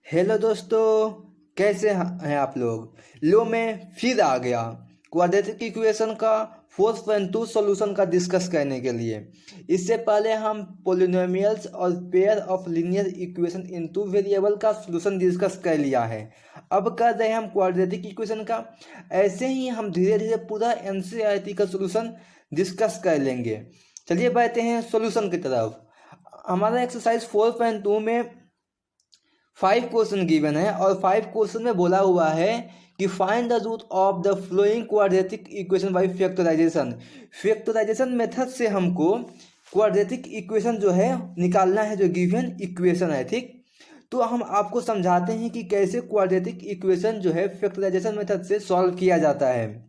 Hello दोस्तों, कैसे हैं आप लोग। लो मैं फिर आ गया क्वाड्रेटिक इक्वेशन का 4.2 सॉल्यूशन का डिस्कस करने के लिए। इससे पहले हम पोलिनोमियल्स और pair of linear equation in two variable का सॉल्यूशन डिस्कस कर लिया है। अब कर रहे हैं हम क्वाड्रेटिक इक्वेशन का। ऐसे ही हम धीरे धीरे पूरा एनसीईआरटी का सॉल्यूशन डिस्कस कर लेंगे। चलिए बढ़ते हैं सॉल्यूशन की तरफ। हमारा एक्सरसाइज 4.2 में 5 क्वेश्चन गिवन है और 5 क्वेश्चन में बोला हुआ है कि find the root of the flowing quadratic equation by factorization. Factorization method से हमको क्वाड्रेटिक इक्वेशन जो है निकालना है, जो गिवन इक्वेशन है। ठीक, तो हम आपको समझाते हैं कि कैसे क्वाड्रेटिक इक्वेशन जो है फैक्टराइजेशन मेथड से सॉल्व किया जाता है।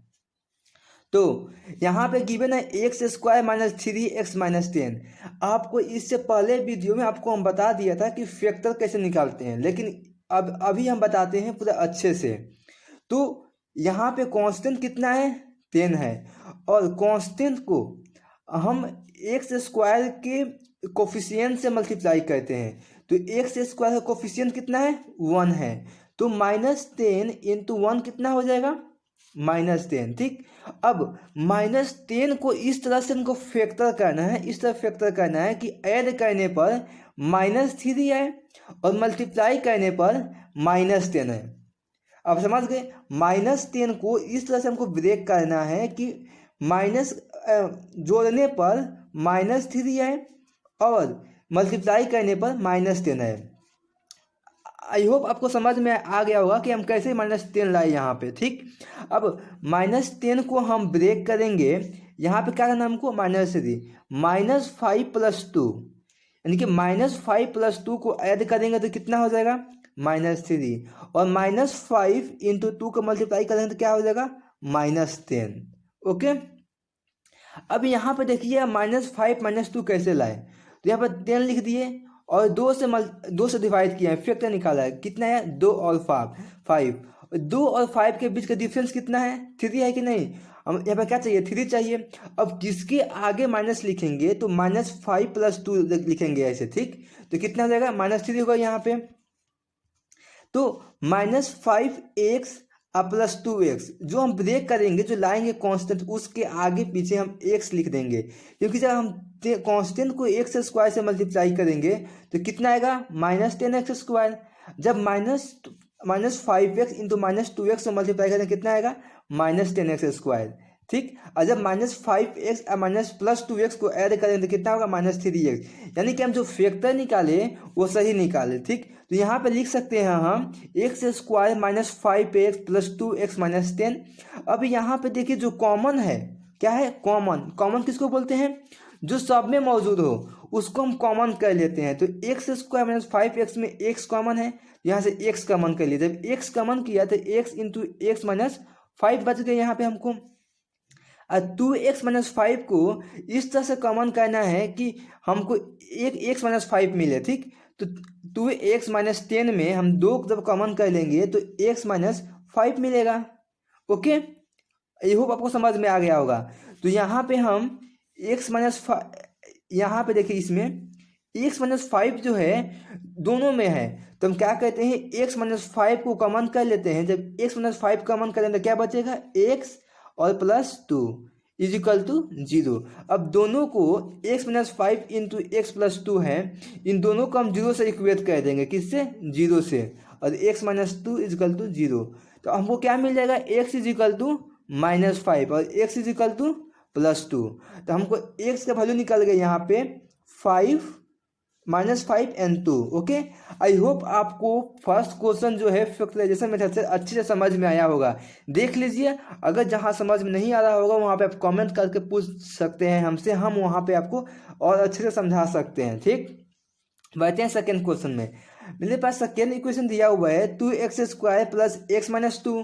तो यहाँ पे गिवन है एक्स स्क्वायर माइनस 3x-10। आपको इससे पहले वीडियो में आपको हम बता दिया था कि फैक्टर कैसे निकालते हैं, लेकिन अब अभी हम बताते हैं पूरा अच्छे से। तो यहाँ पे कांस्टेंट कितना है, 10 है, और कांस्टेंट को हम एक्स स्क्वायर के कोफिशिएंट से मल्टीप्लाई करते हैं। तो एक्स स्क्वायर का कोफिशिएंट कितना है, 1 है। तो -10 इंटू 1 कितना हो जाएगा, -10। ठीक, अब -10 को इस तरह से हमको फैक्टर करना है, इस तरह फैक्टर करना है कि ऐड करने पर -3 आए और मल्टीप्लाई करने पर -10 है। अब समझ गए, -10 को इस तरह से हमको ब्रेक करना है कि माइनस जोड़ने पर -3 आए और मल्टीप्लाई करने पर -10 है। आई होप आपको समझ में आ गया होगा कि हम कैसे -10 लाए यहाँ पे। ठीक, अब -10 को हम ब्रेक करेंगे। यहाँ पे क्या करना है हमको, -3 -5 + 2, यानी कि -5 + 2 को ऐड करेंगे तो कितना हो जाएगा, -3, और -5 इंटू 2 को मल्टीप्लाई करेंगे तो क्या हो जाएगा, -10। ओके, अब यहाँ पे देखिए -5 - 2 कैसे लाए। तो यहाँ पर 10 लिख दिए और 2 से डिवाइड किया है, फैक्टर निकाला है। कितना है, 2 और 5। 2 और 5 के बीच का डिफरेंस कितना है, 3 है कि नहीं। हम यहाँ पर क्या चाहिए, 3 चाहिए। अब जिसके आगे माइनस लिखेंगे तो -5 + 2 लिखेंगे ऐसे। ठीक, तो कितना हो जाएगा, -3 होगा यहाँ पे। तो -5x + 2x जो हम ब्रेक करेंगे, जो लाएंगे कांस्टेंट, उसके आगे पीछे हम x लिख देंगे, क्योंकि जब हम कांस्टेंट को एक्स स्क्वायर से मल्टीप्लाई करेंगे तो कितना आएगा, -10x²। जब -5x इंटू -2x से मल्टीप्लाई करेंगे कितना आएगा, -10x²। ठीक, और जब -5x +2x को ऐड करें तो कितना होगा, -3x। यानी कि हम जो फैक्टर निकाले वो सही निकाले। ठीक, तो यहाँ पे लिख सकते हैं हम x² -5x + 2x - 10। अब यहाँ पे देखिए जो कॉमन है, क्या है, कॉमन। कॉमन किसको बोलते हैं, जो सब में मौजूद हो उसको हम कॉमन कर लेते हैं। तो x² - 5x में x कॉमन है, यहाँ से x कॉमन कर लिया। जब x कॉमन किया तो x इंटू x - 5 बच गए यहाँ पे हमको। और 2x - 5 को इस तरह से कॉमन करना है कि हमको एक x - 5 मिले। ठीक, तो 2x - 10 में हम 2 जब कॉमन कर लेंगे तो x - 5 मिलेगा। ओके, आई होप आपको समझ में आ गया होगा। तो यहाँ पे हम x - 5, यहाँ पे देखिए इसमें x - 5 जो है दोनों में है, तो हम क्या कहते हैं, x - 5 को कॉमन कर लेते हैं। जब x - 5 कॉमन करें तो क्या बचेगा, x और +2 = 0। अब दोनों को x - 5 इंटू x + 2 है, इन दोनों को हम 0 से इक्वेट कर देंगे, किससे, 0 से, और x - 2 = 0। तो हमको क्या मिल जाएगा, x = -5 और x +2। तो हमको x का वैल्यू निकल गया यहाँ पे 5 -5 and 2। ओके, आई होप आपको फर्स्ट क्वेश्चन जो है फैक्टराइजेशन मेथड से अच्छे से समझ में आया होगा। देख लीजिए, अगर जहाँ समझ में नहीं आ रहा होगा वहाँ पे आप कमेंट करके पूछ सकते हैं हमसे, हम वहाँ पे आपको और अच्छे से समझा सकते हैं। ठीक, बढ़ते हैं सेकेंड क्वेश्चन में। मेरे पास सेकेंड इक्वेशन दिया हुआ है 2x² + x - 2।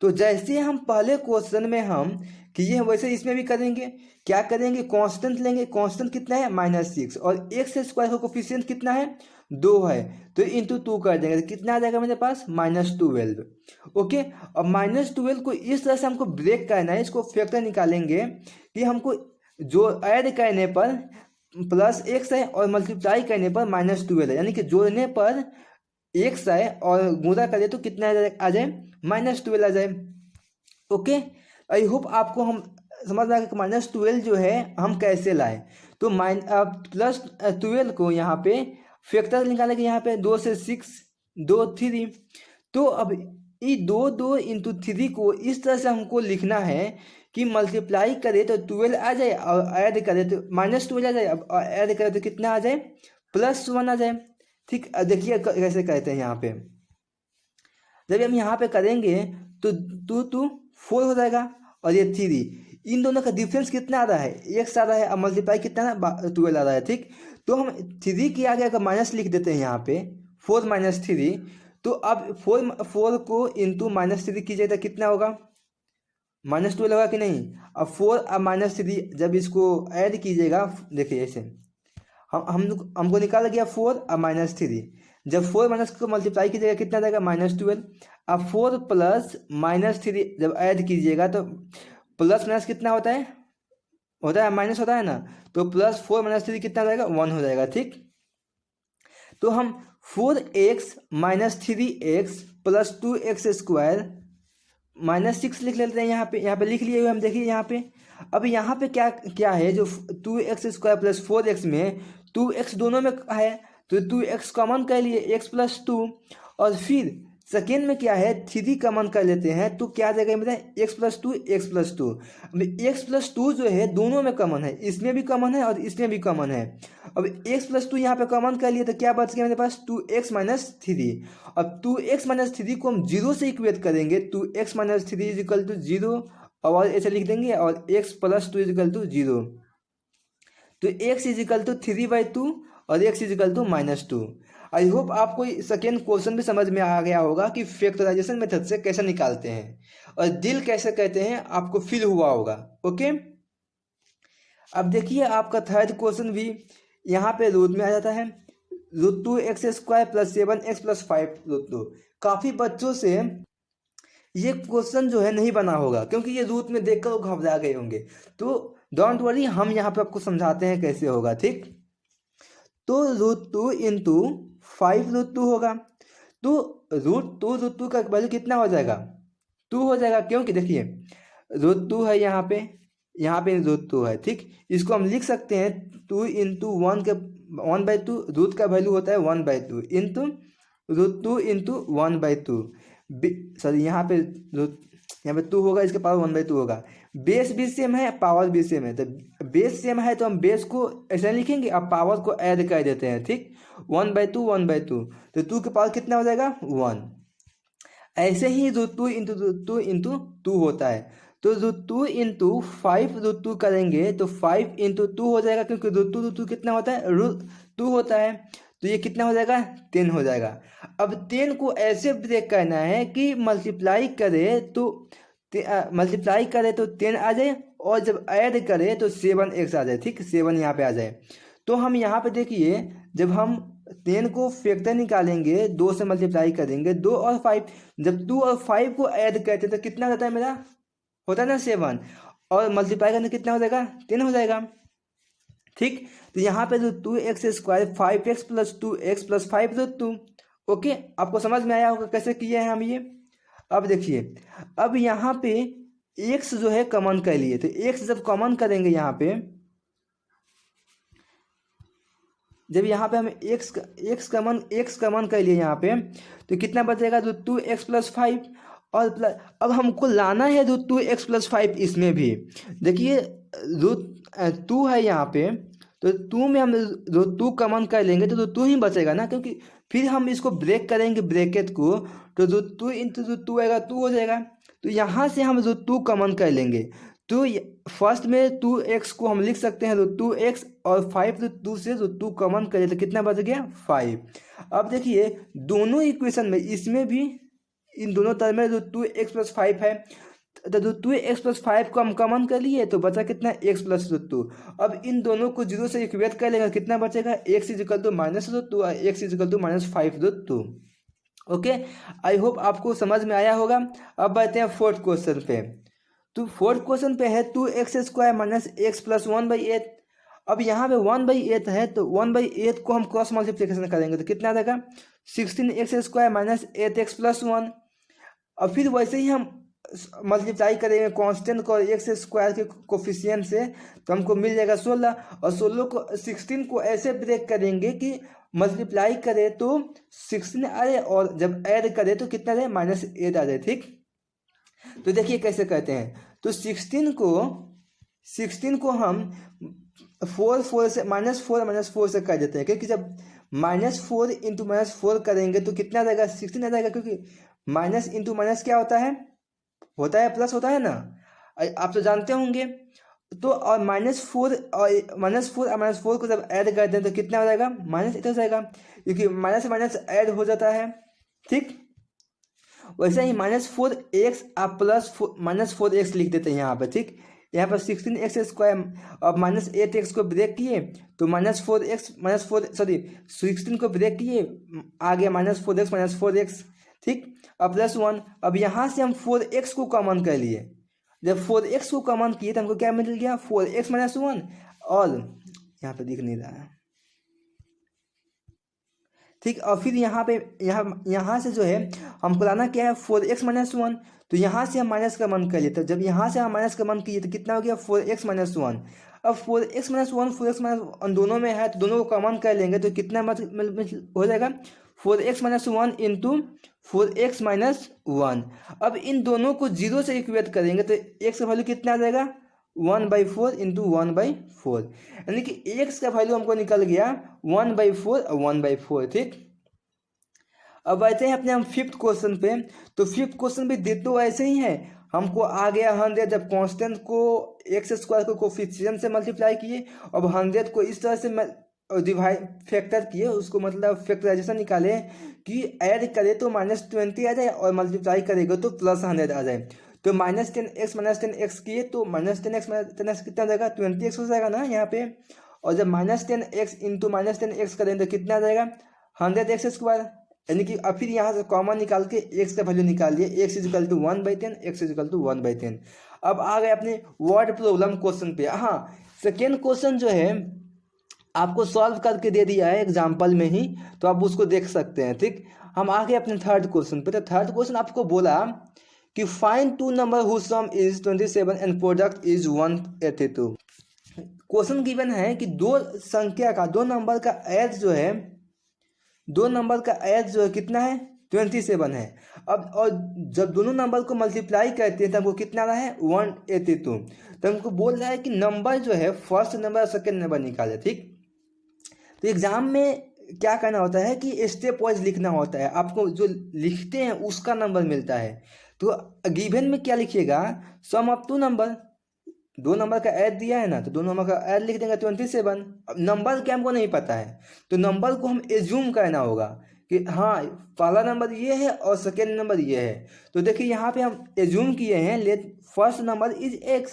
तो जैसे हम पहले क्वेश्चन में हम किए हैं वैसे इसमें भी करेंगे। क्या करेंगे, कांस्टेंट लेंगे। कांस्टेंट कितना है, -6, और x² का कोफिशिएंट कितना है, 2 है, तो इंटू 2 कर देंगे तो कितना आ जाएगा मेरे पास, -12। ओके, अब -12 को इस तरह से हमको ब्रेक करना है, इसको फैक्टर निकालेंगे कि हमको जो ऐड करने पर +x है और मल्टीप्लाई करने पर -12 है, यानी कि जोड़ने पर एक्स आए और गुणा करें तो कितना आ जाए -12 आ जाए। ओके, आई होप आपको हम समझ में आ गया -12 जो है हम कैसे लाए। तो +12 को यहाँ पे फैक्टर निकालेंगे, यहाँ पे 2 से 6 2 3। तो अब ये 2 इंटू 3 को इस तरह से हमको लिखना है कि मल्टीप्लाई करें तो 12 आ जाए और ऐड करें तो -12 आ जाए, अब ऐड करें तो कितना आ जाए +1 आ जाए। ठीक, अब देखिए कैसे कहते हैं यहाँ पे। जब हम यहाँ पे करेंगे तो 2 2 4 हो जाएगा और ये 3, इन दोनों का डिफरेंस कितना आ रहा है, एक्स आ रहा है, अब मल्टीप्लाई कितना है 12 आ रहा है। ठीक, तो हम 3 के आगे अगर माइनस लिख देते हैं यहाँ पे 4 - 3, तो अब 4 को इंटू -3 कीजिए तो कितना होगा -12 होगा कि नहीं। अब 4 अब -3 जब इसको ऐड कीजिएगा, देखिए ऐसे हमको निकाल गया 4 अब -3, जब 4 माइनस को मल्टीप्लाई कीजिएगा कितना आ जाएगा -12। अब 4 प्लस -3 जब ऐड कीजिएगा तो प्लस माइनस कितना होता है माइनस होता है ना, तो +4 - 3 कितना हो जाएगा 1 हो जाएगा। ठीक, तो हम 4x - 3x + 2x² -6 लिख लेते हैं यहाँ पे लिख लिए हुए हम, देखिए यहाँ पे। अब यहाँ पे क्या क्या है, जो 2x² + 4x में 2x दोनों में है तो 2x कॉमन कर लिए x + 2, और फिर सेकेंड में क्या है 3 कॉमन कर लेते हैं तो क्या आ जाएगा मतलब x + 2 x + 2। अब x + 2 जो है दोनों में कॉमन है, इसमें भी कॉमन है और इसमें भी कॉमन है। अब x + 2 यहाँ पे कॉमन कर लिए तो क्या बच गया मेरे पास 2x - 3। अब 2x - 3 को हम 0 से इक्वेट करेंगे, 2x - 3 = 0 और ऐसे लिख देंगे, और x + 2 = 0। तो x = 3/2 और x = -2। आई होप आपको सेकेंड क्वेश्चन भी समझ में आ गया होगा कि फैक्टराइजेशन मेथड से कैसे निकालते हैं और दिल कैसे कहते हैं, आपको फील हुआ होगा। ओके, अब देखिए आपका थर्ड क्वेश्चन भी यहाँ पे रूट में आ जाता है, √2x² + 7x + 5√2। काफ़ी बच्चों से ये क्वेश्चन जो है नहीं बना होगा क्योंकि ये रूट में देखकर वो घबरा गए होंगे, तो डोंट वरी, हम यहाँ पे आपको समझाते हैं कैसे होगा। ठीक, तो √2 × 5√2 होगा, तो √2 का वैल्यू कितना हो जाएगा 2 हो जाएगा, क्योंकि देखिए √2 है यहाँ पे √2 है। ठीक, इसको हम लिख सकते हैं 2 × 1 के 1/2, रूट का वैल्यू होता है 1/2 इंटू √2 × 1/2। सॉरी यहाँ पे 2 होगा, इसके पावर 1/2 होगा। बेस भी सेम है, पावर भी सेम है, तो बेस सेम है तो हम बेस को ऐसे लिखेंगे, अब पावर को ऐड कर देते हैं। ठीक, 1/2 1/2, तो 2 के पावर कितना हो जाएगा 1। ऐसे ही √2 × 2 होता है, तो √2 × 5√2 करेंगे तो 5 × 2 हो जाएगा, क्योंकि √2 कितना होता है √2 होता है, तो ये कितना हो जाएगा 10 हो जाएगा। अब 10 को ऐसे ब्रेक करना है कि मल्टीप्लाई करे तो 10 आ जाए, और जब ऐड करे तो 7x आ जाए। ठीक, 7 यहाँ पे आ जाए। तो हम यहाँ पे देखिए जब हम 10 को फैक्टर निकालेंगे 2 से मल्टीप्लाई करेंगे, 2 और 5, जब 2 और 5 को ऐड करते तो कितना रहता है मेरा, होता है ना 7, और मल्टीप्लाई करने कितना हो जाएगा 10 हो जाएगा। ठीक, तो यहाँ पे जो 2x² 5x + 2x + 5√2। ओके, आपको समझ में आया होगा कैसे किए हैं हम ये। अब देखिए, अब यहाँ पे x जो है कॉमन कर लिए, तो x जब कॉमन करेंगे यहाँ पे, जब यहाँ पे हम x कॉमन कर लिए यहाँ पे, तो कितना बचेगा 2x + 5, और अब हमको लाना है √2x + 5 इसमें भी। देखिए √2 है यहाँ पे, तो 2 में हम √2 कॉमन कर लेंगे तो √2 ही बचेगा ना, क्योंकि फिर हम इसको ब्रेक करेंगे ब्रैकेट को, तो √2 × √2 आएगा 2 हो जाएगा। तो यहाँ से हम √2 कॉमन कर लेंगे, तो फर्स्ट में 2x को हम लिख सकते हैं √2x, और 5√2 से √2 कॉमन करें तो कितना बच गया 5। अब देखिए दोनों इक्वेशन में, इसमें भी इन दोनों टर्म में √2x + 5 है, तो √2x + 5 को हम कॉमन कर लिए तो बचा कितना x + √2। अब इन दोनों को 0 से इक्वेट कर लेंगे, कितना बचेगा x = -√2 और x = -5√2। ओके, आई होप आपको समझ में आया होगा। अब बढ़ते हैं फोर्थ क्वेश्चन पे। तो फोर्थ क्वेश्चन पे है 2x² - x + 1/8। अब यहाँ पे 1/8 है तो 1/8 को हम क्रॉस मल्टीप्लिकेशन करेंगे तो कितना रहेगा 16x² माइनस 8x प्लस 1। और फिर वैसे ही हम मल्टीप्लाई करेंगे कांस्टेंट को x² के कोफिशिएंट से तो हमको मिल जाएगा 16। और 16 को 16 को ऐसे ब्रेक करेंगे कि मल्टीप्लाई करें तो 16 आ जाए और जब ऐड करें तो कितना रहे -8 आ जाए। ठीक, तो देखिए कैसे कहते हैं। तो 16 को हम 4 से -4 से कर देते हैं, क्योंकि जब -4 इंटू -4 करेंगे तो कितना रहेगा 16 आ जाएगा, क्योंकि माइनस इंटू माइनस क्या होता है प्लस होता है ना, आप तो जानते होंगे। तो और -4 को जब ऐड कर दें तो कितना हो जाएगा -8 हो जाएगा, क्योंकि माइनस से माइनस ऐड हो जाता है। ठीक, वैसे ही -4x आप प्लस -4x लिख देते हैं यहाँ पे। ठीक, यहाँ पर 16x² और -8x को ब्रेक किए तो -16 को ब्रेक किए आ गया -4x। ठीक, अब प्लस 1। अब यहाँ से हम 4x को कॉमन कर लिए, जब 4x को कॉमन किए तो हमको क्या मिल गया 4x - 1। और यहाँ पे दिख नहीं रहा है। ठीक, और फिर यहाँ से जो है हमको लाना क्या है 4x - 1। तो यहाँ से हम माइनस का मन कर लिए, तो जब यहाँ से हम माइनस का मन किए तो कितना हो गया 4x - 1। अब 4x - 1 4x - 1 दोनों में है तो दोनों को कॉमन कर लेंगे तो कितना हो जाएगा 4x - 1 इंटू 4x - 1। अब इन दोनों को 0 से इक्वेट करेंगे तो x का वैल्यू कितना आ जाएगा 1/4 इंटू 1/4, यानी कि x का वैल्यू हमको निकल गया 1/4 और 1/4। ठीक, अब आते हैं अपने हम 5th क्वेश्चन पे। तो 5th क्वेश्चन भी दे तो ऐसे ही है, हमको आ गया 100 जब कांस्टेंट को x² को कोफिशिएंट से मल्टीप्लाई किए, अब 100 को इस तरह से डिवाइड फैक्टर किए, उसको मतलब फैक्टराइजेशन निकाले कि ऐड करे तो -20 आ जाए और मल्टीप्लाई करेगा तो +100 आ जाए। तो -10x - 10x किए तो -10x - 10x कितना जाएगा 20x हो जाएगा ना यहाँ पे। और जब -10x इंटू -10x करेंगे तो कितना आ जाएगा 100x², यानी कि अब फिर यहाँ से कॉमन निकाल के x का वैल्यू निकाल लिए, x = 1/10, x = 1/10। अब आ गए अपने वर्ड प्रॉब्लम क्वेश्चन पे। हाँ, सेकेंड क्वेश्चन जो है आपको सॉल्व करके दे दिया है एग्जाम्पल में ही, तो आप उसको देख सकते हैं। ठीक, हम आ गए अपने थर्ड क्वेश्चन पे। तो थर्ड क्वेश्चन आपको बोला कि find 2 number whose sum is 27 and product is 182। Question given है कि दो नंबर का एज जो है कितना है 27 है। अब और जब दोनों नंबर को मल्टीप्लाई करते हैं तो हमको कितना रहा है 182। तो हमको बोल रहा है कि नंबर जो है फर्स्ट नंबर और सेकेंड नंबर निकाले। ठीक, तो एग्जाम में क्या करना होता है कि स्टेप वाइज लिखना होता है, आपको जो लिखते हैं उसका नंबर मिलता है। तो गिवन में क्या लिखिएगा सम ऑफ 2 नंबर, 2 नंबर का ऐड दिया है ना, तो 2 नंबर का ऐड लिख देंगे 27। अब नंबर क्या हमको नहीं पता है तो नंबर को हम एज्यूम करना होगा कि हाँ पहला नंबर ये है और सेकेंड नंबर ये है। तो देखिए यहाँ पे हम एज्यूम किए हैं let first number is x,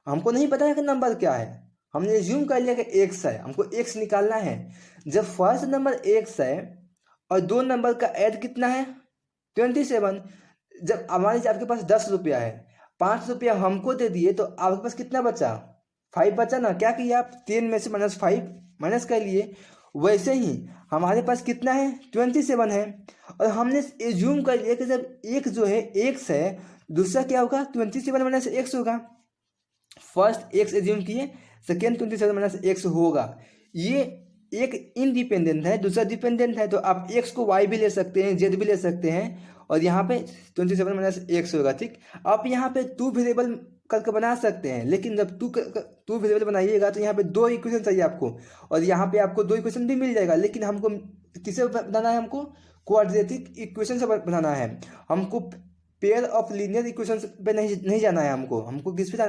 हमको नहीं पता है कि नंबर क्या है, हमने एज्यूम कर लिया कि x है, हमको x निकालना है। जब फर्स्ट नंबर x है और 2 नंबर का ऐड कितना है 27, जब हमारे आपके पास 10 रुपया है, 5 रुपया हमको दे दिए तो आपके पास कितना बचा 5 बचा ना। क्या किया आप 10 में से -5 माइनस कर लिए। वैसे ही हमारे पास कितना है 27 है और हमने एज्यूम कर लिया कि जब एक जो है x है दूसरा क्या होगा 27 - x होगा। फर्स्ट x एज्यूम किए, सेकेंड 27 - x होगा। ये एक इंडिपेंडेंट है, दूसरा डिपेंडेंट है, तो आप x को y भी ले सकते हैं z भी ले सकते हैं और यहाँ पे 27 - x होगा। ठीक, आप यहाँ पे 2 वेरिएबल करके बना सकते हैं, लेकिन जब 2 वेरिएबल बनाइएगा तो यहाँ पे 2 इक्वेशन चाहिए आपको और यहाँ पे आपको 2 इक्वेशन भी मिल जाएगा, लेकिन हमको किसे बनाना है, हमको क्वाड्रेटिक इक्वेशन से बनाना है। हमको पेयर ऑफ लीनियर इक्वेशन पे नहीं जाना है, हमको किस पे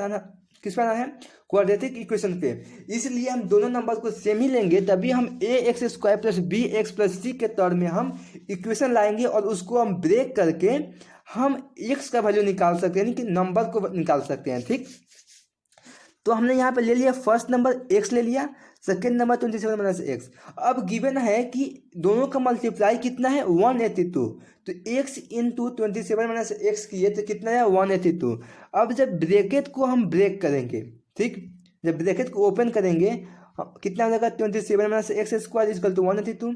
आना है क्वाड्रेटिक इक्वेशन पे। इसलिए हम दोनों नंबर को सेम ही लेंगे, तभी हम ax² + bx + c के टर्म में हम इक्वेशन लाएंगे और उसको हम ब्रेक करके हम x का वैल्यू निकाल सकते हैं, यानी कि नंबर को निकाल सकते हैं। ठीक, तो हमने यहाँ पे ले लिया फर्स्ट नंबर x ले लिया, सेकेंड नंबर 27 - x। अब गिवन है कि दोनों का मल्टीप्लाई कितना है 182, तो x इंटू 27 - x किए तो कितना है 182। अब जब ब्रैकेट को हम ब्रेक करेंगे, ठीक, जब ब्रैकेट को ओपन करेंगे कितना हो जाएगा 27 minus x square is equal to 182।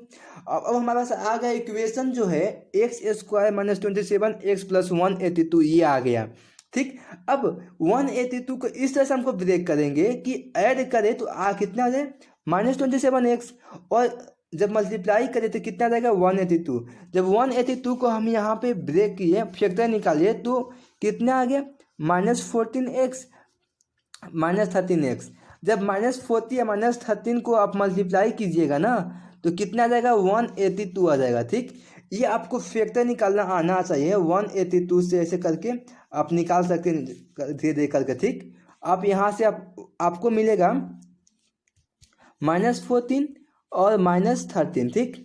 अब हमारे पास आ गया इक्वेशन जो है x square minus 27 x plus 182, ये आ गया। ठीक, अब 182 को इस तरह से हमको ब्रेक करेंगे कि ऐड करें तो कितना आ जाए -27x, और जब मल्टीप्लाई करें तो कितना रहेगा 182। जब 182 को हम यहाँ पे ब्रेक किए, फैक्टर निकालिए, तो कितना आ गया -14x -13x। जब -40 या -13 को आप मल्टीप्लाई कीजिएगा ना तो कितना आ जाएगा 182 आ जाएगा। ठीक, ये आपको फैक्टर निकालना आना चाहिए। 182 से ऐसे करके आप निकाल सकते हैं धीरे धीरे करके। ठीक, आप यहाँ से आपको मिलेगा -14 और -13। ठीक,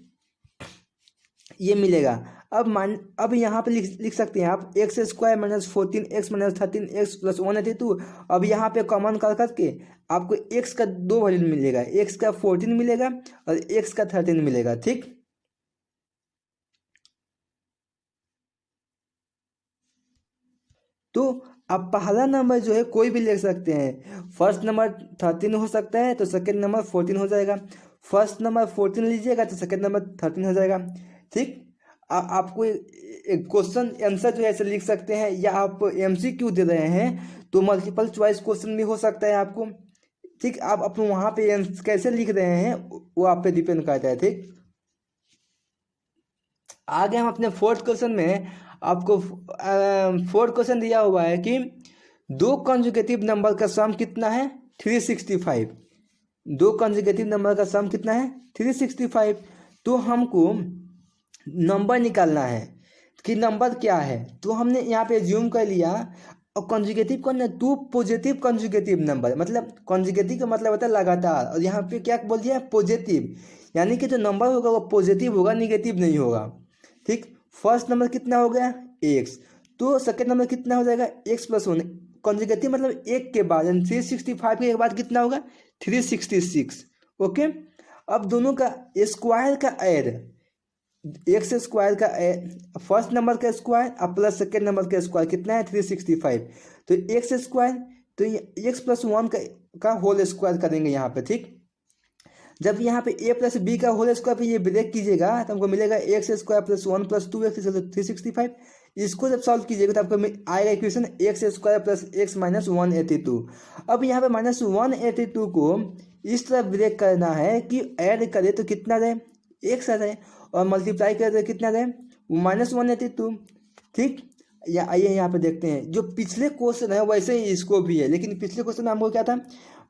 ये मिलेगा। अब यहाँ पे लिख सकते हैं आप x square -14 x -13 x plus 182। अब यहाँ पे कॉमन कर करके आपको एक्स का दो वैल्यू मिलेगा, एक्स का 14 मिलेगा और एक्स का 13 मिलेगा। ठीक, तो आप पहला नंबर जो है कोई भी ले सकते हैं। फर्स्ट नंबर 13 हो सकता है तो सेकंड नंबर 14 हो जाएगा। फर्स्ट नंबर 14 लीजिएगा तो सेकंड नंबर 13 हो जाएगा। ठीक, आपको एक क्वेश्चन आंसर जो है ऐसे लिख सकते हैं, या आप MCQ दे रहे हैं तो मल्टीपल चॉइस क्वेश्चन भी हो सकता है आपको। ठीक, आप अपने वहाँ पे कैसे लिख रहे हैं वो आप पे डिपेंड करता है। ठीक, आगे हम अपने फोर्थ क्वेश्चन में आपको फोर्थ क्वेश्चन दिया हुआ है कि दो कंजुगेटिव नंबर का सम कितना है 365। दो कंजुगेटिव नंबर का सम कितना है 365। तो हमको नंबर निकालना है कि नंबर क्या है, तो हमने यहाँ पे ज्यूम कर लिया। और कंजुगेटिव कौन है, टू पॉजिटिव कंजुगेटिव नंबर, मतलब कंजुगेटिव का मतलब होता है लगातार, और यहाँ पे क्या बोल दिया पॉजिटिव, यानी कि जो नंबर होगा वो पॉजिटिव होगा, निगेटिव नहीं होगा। ठीक, फर्स्ट नंबर कितना हो गया एक्स, तो सेकेंड नंबर कितना हो जाएगा एक्स प्लस 1। कंजुगेटिव मतलब एक के बाद 365 के बाद कितना होगा 366। ओके, अब दोनों का स्क्वायर का ऐड, एक्स स्क्वायर का फर्स्ट नंबर का स्क्वायर और प्लस सेकेंड नंबर का स्क्वायर कितना है 365। तो एक्स स्क्वायर तो एक्स प्लस 1 का होल स्क्वायर करेंगे यहाँ पे। ठीक, जब यहाँ पे a प्लस बी का होल स्क्वायर पे ये ब्रेक कीजिएगा तो हमको मिलेगा x square plus 1 plus 2x 365। इसको जब सॉल्व कीजिएगा तो आपको आएगा equation x square plus x minus 182। अब यहाँ पे -182 को इस तरह ब्रेक करना है कि ऐड करे तो कितना रहे एक्स आ जाए, और मल्टीप्लाई करे तो कितना रहे -182। ठीक, या आइए यहाँ पे देखते हैं, जो पिछले क्वेश्चन है वैसे ही इसको भी है, लेकिन पिछले क्वेश्चन में हमको क्या था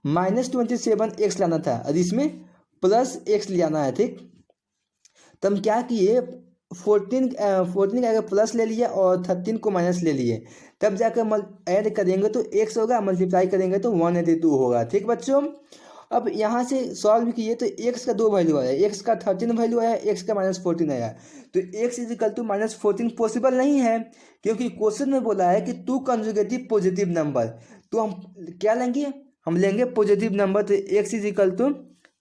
-27x लाना था और इसमें प्लस एक्स लाना है। ठीक, तो हम क्या किए 14 का प्लस ले लिया और 13 को माइनस ले लिए, तब जाकर ऐड करेंगे तो एक्स होगा, मल्टीप्लाई करेंगे तो 182 होगा। ठीक बच्चों, अब यहाँ से सॉल्व किए तो एक्स का दो वैल्यू आया, एक्स का 13 वैल्यू आया, एक्स का -14 आया। तो x is equal to -14 possible नहीं है, क्योंकि क्वेश्चन में बोला है कि टू कंजुगेटिव पॉजिटिव नंबर। तो हम क्या लेंगे, हम लेंगे पॉजिटिव नंबर, तो एक्स इज इक्वल टू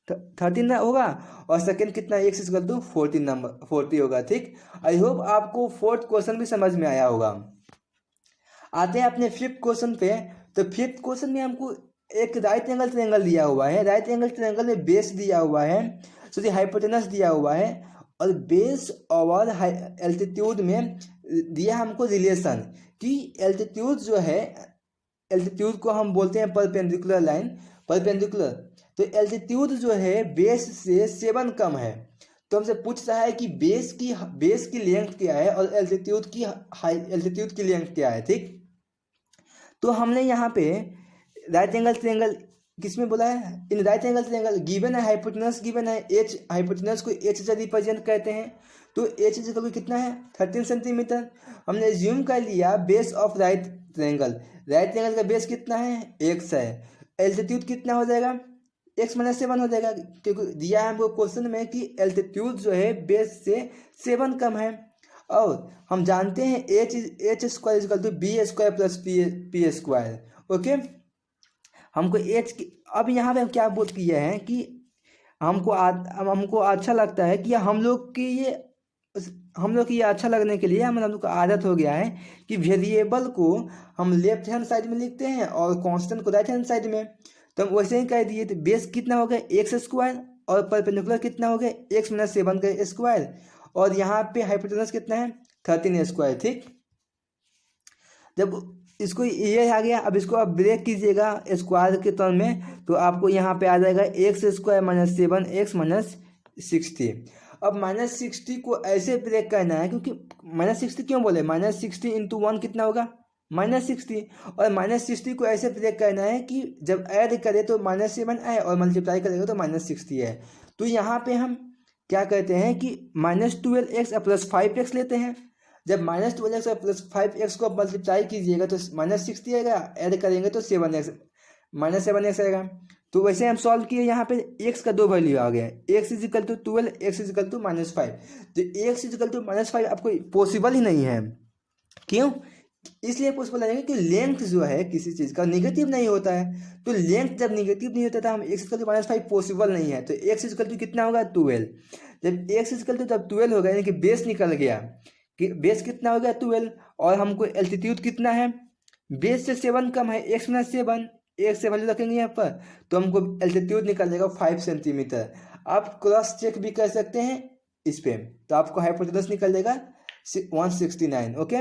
13 होगा और सेकंड कितना x is equal to 14 number 40 होगा। ठीक, आई होप आपको फोर्थ क्वेश्चन भी समझ में आया होगा। आते हैं अपने फिफ्थ क्वेश्चन पे। तो फिफ्थ क्वेश्चन में हमको एक राइट एंगल ट्रायंगल दिया हुआ है। राइट एंगल ट्रायंगल में बेस दिया हुआ है, सॉरी हाइपोटेनस दिया हुआ है, और बेस और एल्टीट्यूड में दिया हमको रिलेशन कि एल्टीट्यूड जो है, एल्टीट्यूड को हम बोलते हैं परपेंडिकुलर लाइन, परपेंडिकुलर। तो एल्टीट्यूड जो है बेस से 7 कम है, तो हमसे पूछ रहा है कि बेस की लेंथ क्या है और एल्टीट्यूड की लेंथ क्या है। ठीक, तो हमने यहाँ पे राइट एंगल ट्रायंगल किसमें बोला है, in right angle triangle given है, हाइपोटेनस गिवन है एच, हाइपोटेनस को एच से रिप्रेजेंट करते हैं। तो एच इक्वल कितना है 13 सेंटीमीटर। हमने ज्यूम कर लिया base of right triangle, right triangle का बेस कितना है एक्स है, एल्टीट्यूड कितना हो जाएगा एक्स माइनस 7 हो जाएगा, क्योंकि दिया है हमको क्वेश्चन में कि एल्टीट्यूड जो है बेस से 7 कम है। और हम जानते हैं H square equal to B square plus P square. Okay, हमको एच की, अब यहाँ पे हम क्या बोल किए हैं कि हमको अच्छा लगता है कि हम लोग की ये अच्छा लगने के लिए हम लोग को आदत हो गया है कि वेरिएबल को हम लेफ्ट हैंड साइड में लिखते हैं और कांस्टेंट को राइट हैंड साइड में। तो हम वैसे ही कह दिए। तो बेस कितना हो गया एक्स स्क्वायर और परपेंडिकुलर कितना हो गया एक्स माइनस 7 का स्क्वायर, और यहाँ पे हाइपोटेनस कितना है 13 स्क्वायर। ठीक, जब इसको ये आ गया, अब इसको आप ब्रेक कीजिएगा स्क्वायर के टर्म में, तो आपको यहाँ पे आ जाएगा x square minus 7 x minus 60। अब माइनस 60 को ऐसे ब्रेक करना है, क्योंकि माइनस 60 क्यों बोले, माइनस 60 इंटू 1 कितना होगा माइनस 60, और माइनस 60 को ऐसे ब्रेक करना है कि जब ऐड करे तो माइनस 7 आए और मल्टीप्लाई करेगा तो माइनस 60 है। तो यहाँ पे हम क्या कहते हैं कि माइनस 12x प्लस 5x लेते हैं। जब माइनस 12x और प्लस 5x को मल्टीप्लाई कीजिएगा तो माइनस 60 आएगा, ऐड करेंगे तो 7x माइनस 7x आएगा। तो वैसे हम सॉल्व किए, यहाँ पे x का 2 वैल्यू आ गया, x is equal to 12, x is equal to minus 5। तो x is equal to minus 5 आपको पॉसिबल ही नहीं है। क्यों, इसलिए पॉसिबल नहीं है कि लेंथ जो है किसी चीज़ का निगेटिव नहीं होता है। तो लेंथ जब निगेटिव नहीं होता था, हम x equal to minus 5 possible नहीं है। तो x इक्वल टू कितना होगा 12। जब x इक्वल टू जब 12 होगा, यानी कि बेस निकल गया कि बेस कितना हो गया 12, और हमको एल्टीट्यूड कितना है, बेस से 7 कम है, x माइनस 7, एक से वैल्यू रखेंगे यहाँ पर, तो हमको एल्टीट्यूड निकल जाएगा 5 सेंटीमीटर। आप क्रॉस चेक भी कर सकते हैं इस पे, तो आपको हाइपोटेनस निकल जाएगा 169। ओके,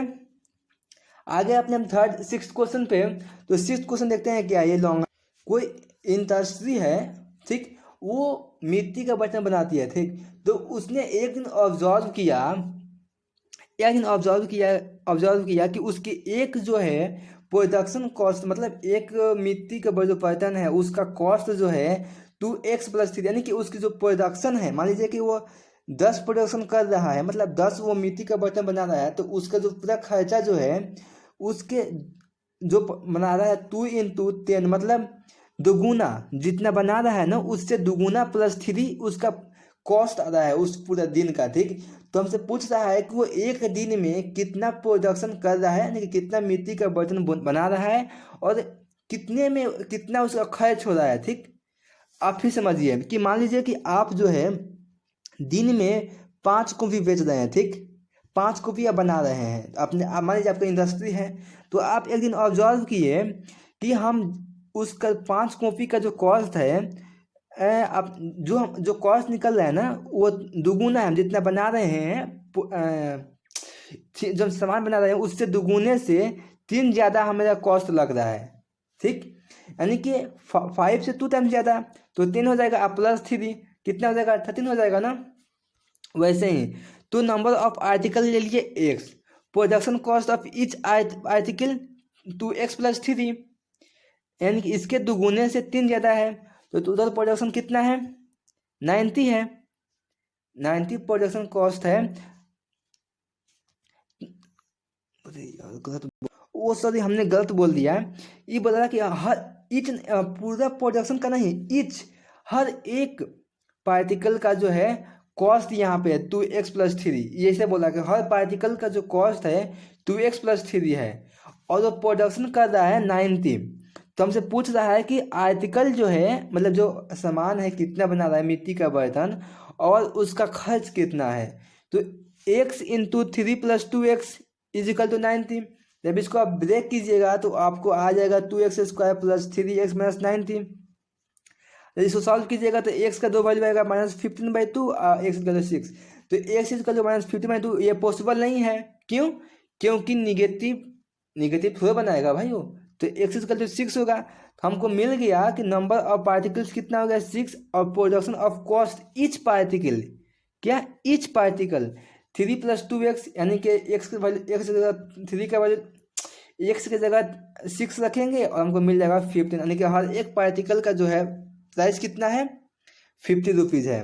आगे अपने हम थर्ड सिक्स्थ क्वेश्चन पे। तो सिक्स्थ क्वेश्चन देखते हैं क्या, ये लॉन्ग कोई इंडस्ट्री है, ठीक, वो मिट्टी का बर्तन बनाती है, ठीक। तो उसने एक दिन ऑब्जर्व किया कि उसकी एक जो है प्रोडक्शन कॉस्ट, मतलब एक मिट्टी का जो बर्तन है उसका कॉस्ट जो है 2x प्लस 3, यानी कि उसकी जो प्रोडक्शन है, मान लीजिए कि वो 10 प्रोडक्शन कर रहा है, मतलब 10 वो मिट्टी का बर्तन बना रहा है, तो उसका जो पूरा खर्चा जो है उसके जो बना रहा है 2 इंटू 10, मतलब दुगुना जितना बना रहा है ना उससे दुगुना प्लस 3 उसका कॉस्ट आ रहा है उस पूरा दिन का, ठीक। तो हमसे पूछ रहा है कि वो एक दिन में कितना प्रोडक्शन कर रहा है, यानी कि कितना मिट्टी का बर्तन बना रहा है और कितने में कितना उसका खर्च हो रहा है, ठीक। आप फिर समझिए कि मान लीजिए कि आप जो है दिन में 5 कॉपी बेच रहे हैं, ठीक, 5 कॉपी आप बना रहे हैं अपने, मान लीजिए आपका इंडस्ट्री है, तो आप एक दिन ऑब्जर्व किए कि हम उसका 5 कॉपी का जो कॉस्ट है, आप जो कॉस्ट निकल रहा है ना वो दुगुना है, हम जितना बना रहे हैं जब सामान बना रहे हैं उससे दुगुने से 3 ज़्यादा हमारा कॉस्ट लग रहा है, ठीक। यानी कि 5 से 2 टाइम्स ज़्यादा, तो 10 हो जाएगा, आप प्लस 3 कितना हो जाएगा 13 हो जाएगा ना। वैसे ही तो नंबर ऑफ आर्टिकल ले लिए x, production cost of each article 2x plus 3, यानी कि इसके दुगुने से 3 ज़्यादा है, तो टोटल प्रोडक्शन कितना है 90 है, 90 प्रोडक्शन कॉस्ट है। वो सॉरी हमने गलत बोल दिया, ये बोल रहा कि हर ईच पूरा प्रोडक्शन का नहीं, ईच हर एक पार्टिकल का जो है कॉस्ट यहाँ पे है 2x प्लस 3, ये से बोला कि हर पार्टिकल का जो कॉस्ट है 2x प्लस 3 है, और वो प्रोडक्शन कर रहा है 90। तो हमसे पूछ रहा है कि आर्टिकल जो है मतलब जो सामान है कितना बना रहा है मिट्टी का बर्तन और उसका खर्च कितना है। तो x into 3 plus 2x is equal to 90। जब इसको आप ब्रेक कीजिएगा तो आपको आ जाएगा 2x square plus 3x minus 90। इसको सॉल्व कीजिएगा तो x का 2 वैल्यू आएगा -15/2 x इक्वल टू 6। तो x इक्वल टू -15/2 ये पॉसिबल नहीं है। क्यों? क्योंकि निगेटिव थोड़ा बनाएगा भाई वो, तो x इक्वल टू 6 होगा। तो हमको मिल गया कि नंबर ऑफ पार्टिकल्स कितना हो गया 6, और production of cost each particle, क्या ईच पार्टिकल 3 प्लस 2x, यानी कि x की वैल्यू x की जगह 3 का वैल्यू x की जगह 6 रखेंगे और हमको मिल जाएगा 15, यानी कि हर एक पार्टिकल का जो है प्राइस कितना है 50 रुपीज़ है।